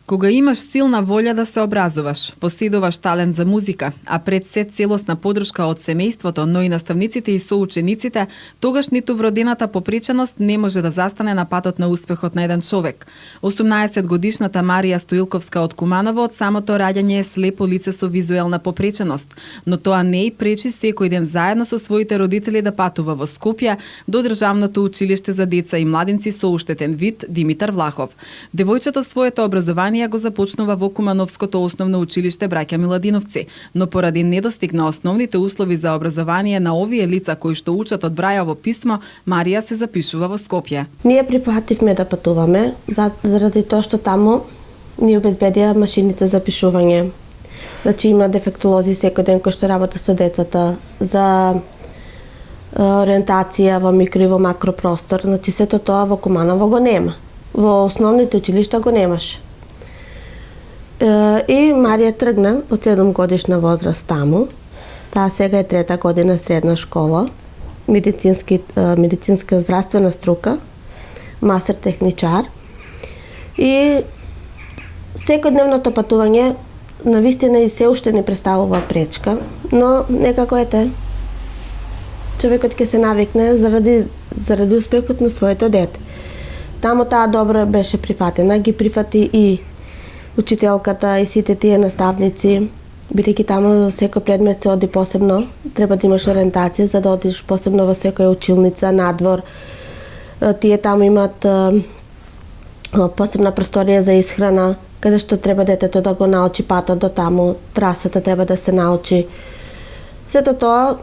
Кога имаш силна волја да се образуваш, поседуваш талент за музика, а пред се целосна подршка од семејството, но и наставниците и соучениците, тогаш ниту вродената попреченост не може да застане на патот на успехот на еден човек. 18-годишната Марија Стоилковска од Куманово од самото раѓање е слепо лице со визуелна попреченост, но тоа не и пречи секој ден заедно со своите родители да патува во Скопје до Државното училиште за деца и младинци со уштетен вид Димитар Влахов. Девојчето своето образование го започнува во Кумановското основно училиште Браќа Миладиновци, но поради недостиг на основните услови за образование на овие лица кои што учат од Брајово писмо, Марија се запишува во Скопје. Ние прифативме да патуваме, заради тоа што таму ни обезбедија машините за пишување. Значи има дефектолози секој ден кои што работа со децата за ориентација во микро и во макро простор. Значи сето тоа во Куманово го нема. Во основните училишта го немаше. И Марија тргна од 7 годишна возраст таму. Таа сега е 3-та година средна школа, медицинска здравствена струка, мастер техничар. И секојдневното патување навистина и се уште не представува пречка, но некако човекот ќе се навикне заради успехот на своето дете. Таму таа добро беше прифатена, ги прифати и учителката и сите тие наставници, бидејќи таму секој предмет се оди посебно, треба да имаш ориентација за да одиш посебно во секоја училница, надвор. Тие таму имат посебна просторија за исхрана, каде што треба детето да го научи патот до таму, трасата треба да се научи. Сето тоа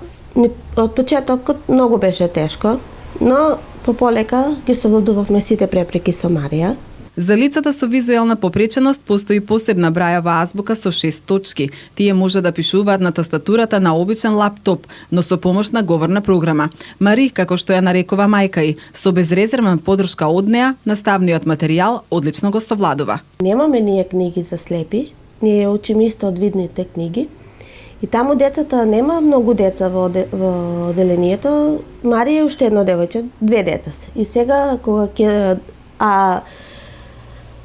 од почетокот многу беше тешко, но полека ги совладувавме сите препреки со Марија. За лицата со визуелна попреченост постои посебна Брајова азбука со 6 точки. Тие може да пишуваат на тастатурата на обичен лаптоп, но со помош на говорна програма. Мари, како што ја нарекува мајка ѝ, со безрезервна поддршка од неа, наставниот материјал одлично го совладува. Немаме ние книги за слепи, ние учиме исто од видните книги. И таму децата, нема многу деца во оделението. Марија е уште едно девојче, 2 деца се. И сега кога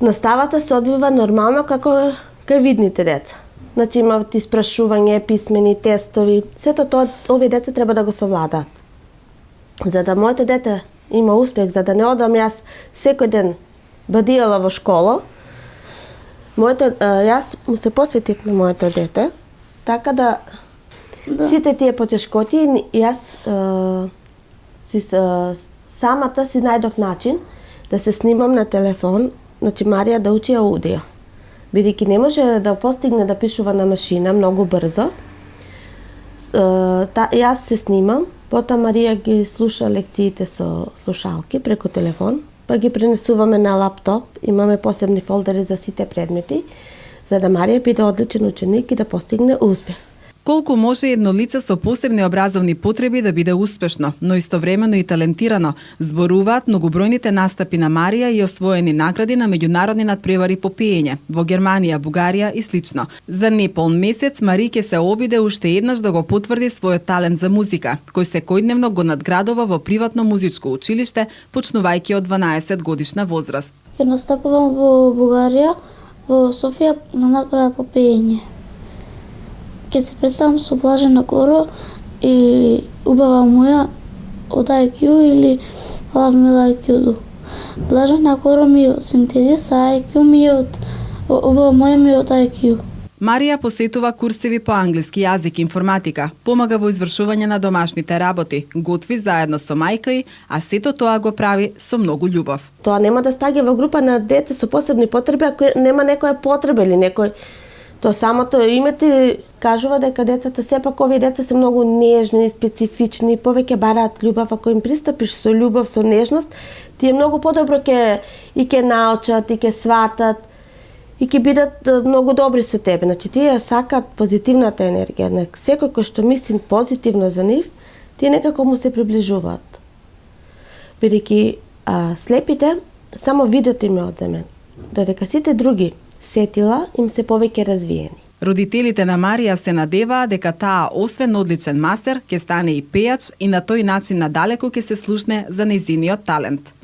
наставата се одвива нормално како кај видните деца. Значи имаат испрашување, писмени, тестови. Сето тоа овие деца треба да го совладаат. За да моето дете има успех, за да не одам јас секој ден бадијала во школа, јас му се посветив на моето дете, така да сите тие потешкоти јас самата си најдов начин да се снимам на телефон. Значи Марија да учи аудио. Бидејќи не може да постигне да пишува на машина многу брзо. Јас се снимам, потоа Марија ги слуша лекциите со слушалки преку телефон, па ги пренесуваме на лаптоп, имаме посебни фолдери за сите предмети, за да Марија биде одличен ученик и да постигне успех. Колку може едно лице со посебни образовни потреби да биде успешно, но истовремено и талентирано, зборуваат многобројните настапи на Марија и освоени награди на меѓународни надпревари по пеење во Германија, Бугарија и слично. За неполн месец Мари ќе се обиде уште еднаш да го потврди својот талент за музика, кој секојдневно го надградува во приватно музичко училиште, почнувајќи од 12 годишна возраст. Ќе настапувам во Бугарија, во Софија на надпревара по пеење. Ке се представам со Блажена Горо и убава моја од IQ или Love Me Like You Do. Блажена Горо ми е од синтезис, а IQ ми е од убава моја ми е од IQ. Марија посетува курсеви по англиски јазик и информатика, помага во извршување на домашните работи, готви заедно со мајка ѝ, а сето тоа го прави со многу љубов. Тоа нема да спаѓа во група на деца со посебни потреби ако нема некоја потреба или некој. Тоа самото името кажува дека децата сепак овие деца се многу нежни, специфични, повеќе бараат љубов. Ако им пристапиш со љубов, со нежност, тие многу подобро ќе научат и ќе сватат и ќе бидат многу добри со тебе. Значи тие сакаат позитивната енергија. Секој кој што мисли позитивно за нив, тие некако му се приближуваат. Бидејќи слепите само видот им е одземен, додека сите други сетила им се повеќе развиени. Родителите на Марија се надеваа дека таа, освен одличен мастер, ќе стане и пејач и на тој начин надалеку ќе се слушне за нејзиниот талент.